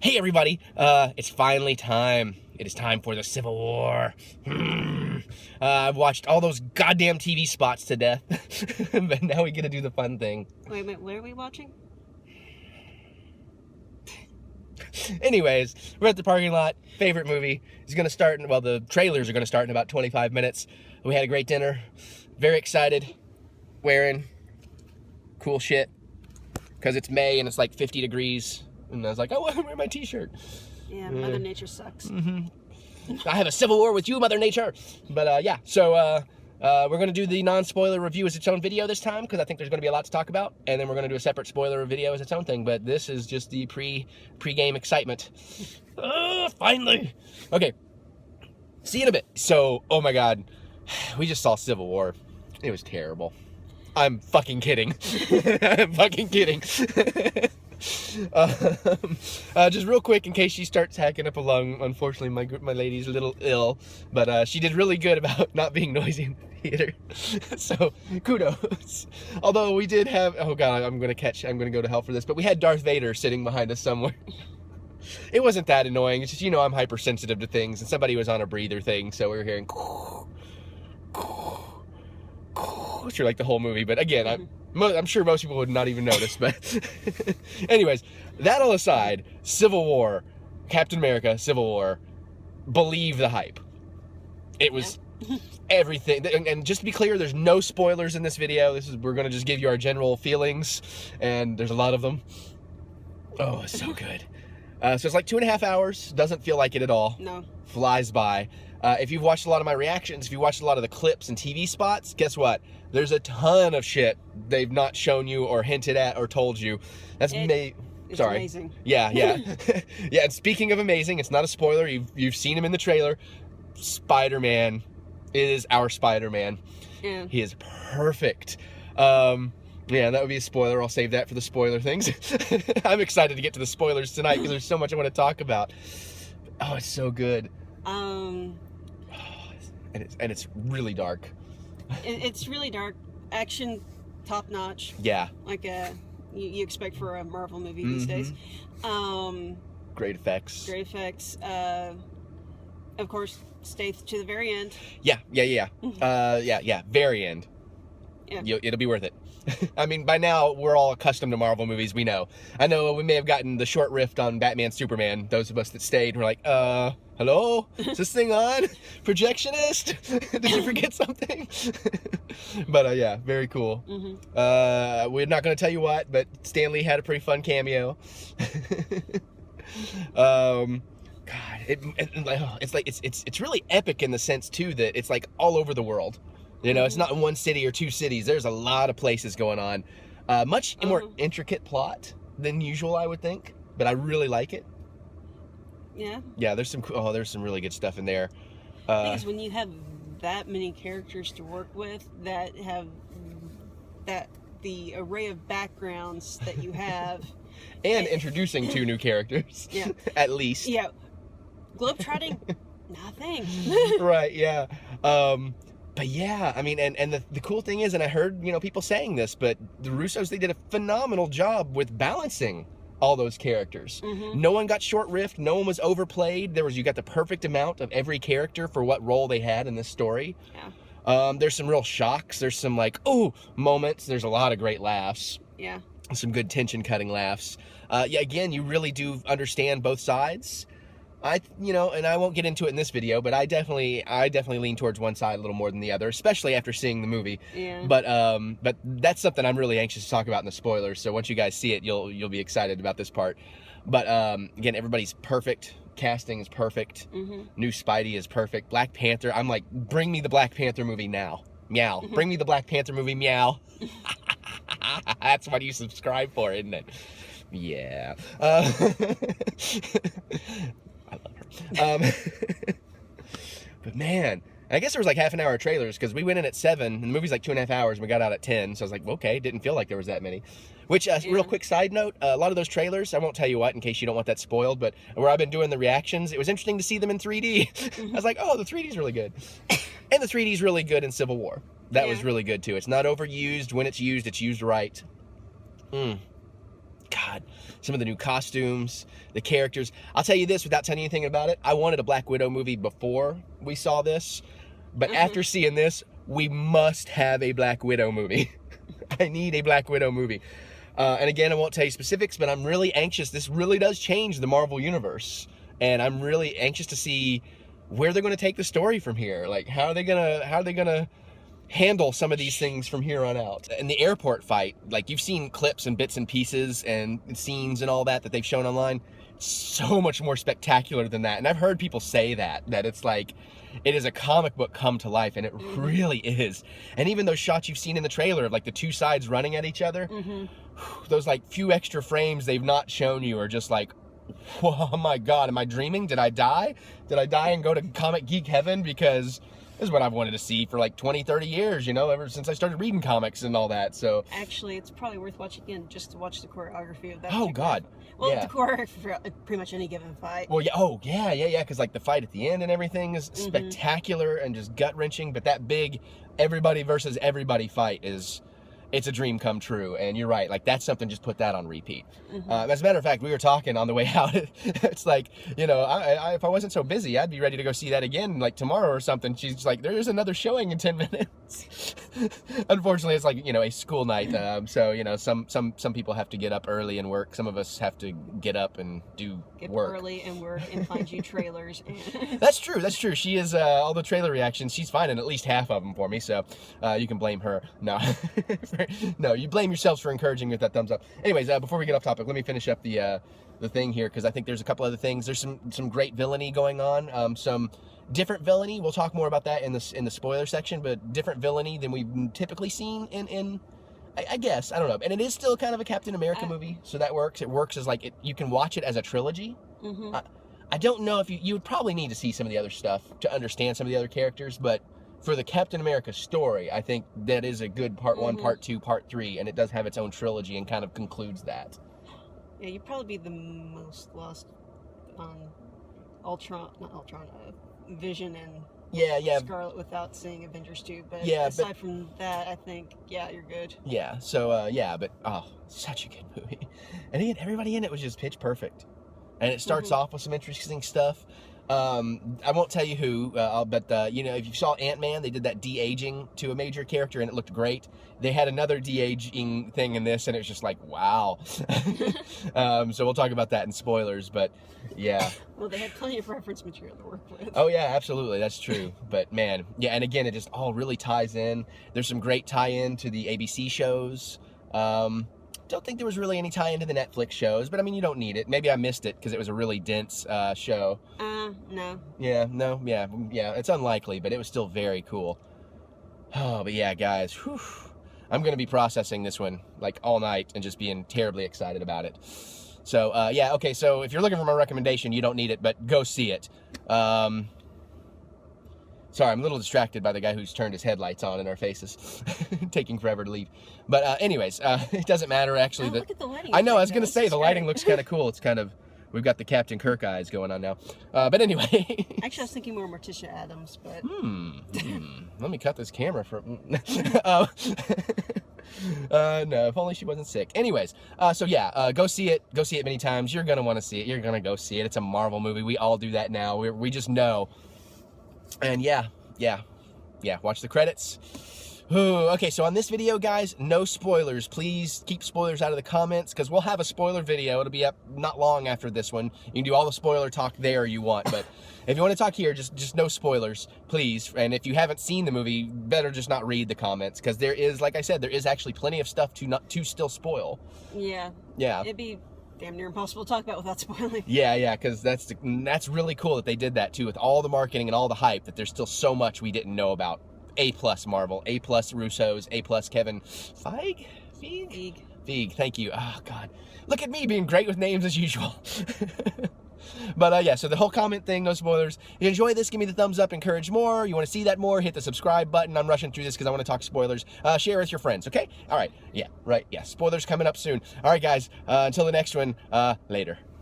Hey everybody, it's finally time. It is time for the Civil War. I've watched all those goddamn TV spots to death, but now we get to do the fun thing. Wait a minute, what are we watching? Anyways, we're at the parking lot. Favorite movie is going to start, well, the trailers are going to start in about 25 minutes. We had a great dinner. Very excited. Wearing cool shit. Because it's May and it's like 50 degrees. And I was like, oh, I'm wearing my t-shirt. Yeah, Mother Nature sucks. I have a civil war with you, Mother Nature. But yeah, so we're going to do the non-spoiler review as its own video this time, because I think there's going to be a lot to talk about. And then we're going to do a separate spoiler video as its own thing. But this is just the pre-game excitement. Finally. Okay, see you in a bit. So, oh my God, we just saw Civil War. It was terrible. I'm fucking kidding. I'm fucking kidding. Just real quick, in case she starts hacking up a lung, unfortunately my lady's a little ill, but she did really good about not being noisy in the theater. So kudos. Although we did have, oh god, I'm gonna go to hell for this, but we had Darth Vader sitting behind us somewhere. It wasn't that annoying. It's just, you know, I'm hypersensitive to things, and somebody was on a breather thing, so we were hearing through like the whole movie. But again, I'm sure most people would not even notice. But anyways, that all aside, Civil War, Captain America, Civil War, believe the hype. It was everything. And just to be clear, there's no spoilers in this video. We're going to just give you our general feelings, and there's a lot of them. Oh, it's so good. So it's like 2.5 hours. Doesn't feel like it at all. No. Flies by. If you've watched a lot of my reactions, if you watched a lot of the clips and TV spots, guess what? There's a ton of shit they've not shown you or hinted at or told you. It's amazing. Yeah. Yeah, and speaking of amazing, it's not a spoiler. You've seen him in the trailer. Spider-Man is our Spider-Man. Yeah. He is perfect. Yeah, that would be a spoiler. I'll save that for the spoiler things. I'm excited to get to the spoilers tonight because there's so much I want to talk about. Oh, it's so good. And it's really dark. It's really dark. Action, top notch. Yeah. Like you expect for a Marvel movie these days. Great effects. Great effects. Of course, stay to the very end. Yeah. Very end. Yeah. It'll be worth it. I mean, by now, we're all accustomed to Marvel movies, we know. I know we may have gotten the short rift on Batman, Superman. Those of us that stayed were like, hello? Is this thing on? Projectionist? Did you forget something? But yeah, very cool. We're not going to tell you what, but Stan Lee had a pretty fun cameo. God, it's really epic in the sense, too, that it's like all over the world. You know, it's not in one city or two cities. There's a lot of places going on. Much more intricate plot than usual, I would think. But I really like it. Yeah. Yeah, there's some really good stuff in there. Because when you have that many characters to work with that have the array of backgrounds that you have. And introducing 2 new characters. Yeah. At least. Yeah. Globetrotting, nothing. Right, yeah. But yeah, I mean, and the cool thing is, and I heard, you know, people saying this, but the Russos, they did a phenomenal job with balancing all those characters. No one got short riffed, no one was overplayed. You got the perfect amount of every character for what role they had in this story. Yeah. There's some real shocks, there's some like, moments, there's a lot of great laughs. Yeah. Some good tension cutting laughs. Yeah, again, you really do understand both sides. And I won't get into it in this video, but I definitely lean towards one side a little more than the other, especially after seeing the movie. Yeah. But that's something I'm really anxious to talk about in the spoilers. So once you guys see it, you'll be excited about this part. But again, everybody's perfect. Casting is perfect. New Spidey is perfect. Black Panther. I'm like, bring me the Black Panther movie now. Meow. Bring me the Black Panther movie. Meow. That's what you subscribe for, isn't it? Yeah. I love her. But man, I guess there was like half an hour of trailers because we went in at 7 and the movie's like 2.5 hours and we got out at 10. So I was like, okay, didn't feel like there was that many. Which, real quick side note, a lot of those trailers, I won't tell you what in case you don't want that spoiled, but where I've been doing the reactions, it was interesting to see them in 3D. I was like, oh, the 3D's really good. And the 3D's really good in Civil War. That was really good too. It's not overused. When it's used right. God. some of the new costumes, the characters. I'll tell you this without telling you anything about it. I wanted a Black Widow movie before we saw this, but after seeing this, we must have a Black Widow movie. I need a Black Widow movie. And again, I won't tell you specifics, but I'm really anxious. This really does change the Marvel Universe. And I'm really anxious to see where they're going to take the story from here. Like, how are they gonna handle some of these things from here on out? And the airport fight, like, you've seen clips and bits and pieces and scenes and all that they've shown online. So much more spectacular than that. And I've heard people say that it's like, it is a comic book come to life, and it really is. And even those shots you've seen in the trailer of like the two sides running at each other, those like few extra frames they've not shown you are just like, oh my God, am I dreaming? Did I die? Did I die and go to comic geek heaven? Because this is what I've wanted to see for like 20, 30 years, you know, ever since I started reading comics and all that. So actually, it's probably worth watching again just to watch the choreography of that. Oh God. Well, the choreography for pretty much any given fight. Well, yeah. Oh, yeah. Because like the fight at the end and everything is spectacular and just gut wrenching. But that big everybody versus everybody fight it's a dream come true. And you're right. Like, that's something, just put that on repeat. As a matter of fact, we were talking on the way out. It's like, you know, if I wasn't so busy, I'd be ready to go see that again, like tomorrow or something. She's like, there is another showing in 10 minutes. Unfortunately, it's like, you know, a school night. So, you know, some people have to get up early and work. Some of us have to get up and get work. Early and work and find you trailers. That's true. She is, all the trailer reactions, she's finding at least half of them for me. So you can blame her. No. No, you blame yourselves for encouraging me with that thumbs up. Anyways, before we get off topic, let me finish up the thing here, because I think there's a couple other things. There's some great villainy going on, some different villainy. We'll talk more about that in the spoiler section, but different villainy than we've typically seen in I guess, I don't know. And it is still kind of a Captain America movie, so that works. It works as like, you can watch it as a trilogy. I don't know if you would probably need to see some of the other stuff to understand some of the other characters, but for the Captain America story, I think that is a good part 1, part 2, part 3, and it does have its own trilogy and kind of concludes that. Yeah, you'd probably be the most lost on Vision and Scarlet without seeing Avengers 2, but aside from that, I think, you're good. Yeah, so, but, such a good movie. And again, everybody in it was just pitch perfect. And it starts off with some interesting stuff. I won't tell you who, but you know, if you saw Ant-Man, they did that de-aging to a major character and it looked great. They had another de-aging thing in this and it was just like, wow. So we'll talk about that in spoilers, but yeah. Well, they had plenty of reference material to work with. Oh yeah, absolutely, that's true. But man, yeah, and again, it just all really ties in. There's some great tie-in to the ABC shows. Don't think there was really any tie into the Netflix shows, but I mean, you don't need it. Maybe I missed it because it was a really dense show. No. Yeah, it's unlikely, but it was still very cool. Oh, but yeah, guys, whew, I'm going to be processing this one like all night and just being terribly excited about it. So, okay, so if you're looking for my recommendation, you don't need it, but go see it. Sorry, I'm a little distracted by the guy who's turned his headlights on in our faces, taking forever to leave. But anyways, it doesn't matter, actually. Look at the lighting. I know, I was going to say, the lighting looks kind of cool. It's kind of, we've got the Captain Kirk eyes going on now. But anyway. Actually, I was thinking more Morticia Addams, but... Let me cut this camera for... No, if only she wasn't sick. Anyways, so yeah, go see it. Go see it many times. You're going to want to see it. You're going to go see it. It's a Marvel movie. We all do that now. We just know. And yeah, watch the credits. Okay, so on this video, guys, no spoilers. Please keep spoilers out of the comments, because we'll have a spoiler video. It'll be up not long after this one. You can do all the spoiler talk there you want, but if you want to talk here, just no spoilers, please. And if you haven't seen the movie, better just not read the comments, because there is, like I said, there is actually plenty of stuff to still spoil. Yeah. It'd be damn near impossible to talk about without spoiling. Yeah, because that's really cool that they did that too, with all the marketing and all the hype, that there's still so much we didn't know about. A+ Marvel, A+ Russo's, A+ Kevin Feige? Feige, thank you. Oh God, look at me being great with names as usual. But yeah, so the whole comment thing, no spoilers. If you enjoy this, give me the thumbs up, encourage more. You want to see that more, hit the subscribe button. I'm rushing through this because I want to talk spoilers. Share with your friends, okay? All right, yeah, spoilers coming up soon. All right, guys, until the next one, later.